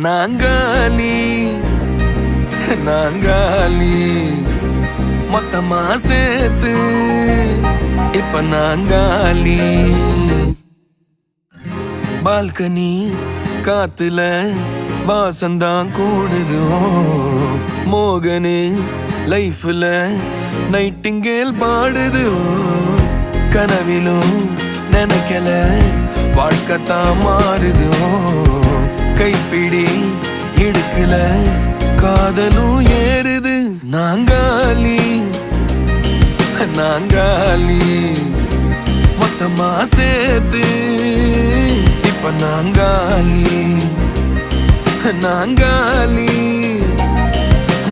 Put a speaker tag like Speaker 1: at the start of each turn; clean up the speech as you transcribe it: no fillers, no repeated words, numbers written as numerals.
Speaker 1: நாங்காலி நாங்காலி மொத்தமா சேர்த்து இப்ப நாங்காலி. பால்கனி காத்துல வாசந்தான் கூடுது. மோகனு லைஃப்ல நைட்டிங்கேல் பாடுது. கனவிலும் நினைக்கல வாழ்க்கைத்தான் மாறுது. கைப்பிடி இடுக்கல காதலும் ஏறுது. நாங்காலி நாங்காலி மொத்தமா சேர்த்து இப்ப நாங்காலி நாங்காலி.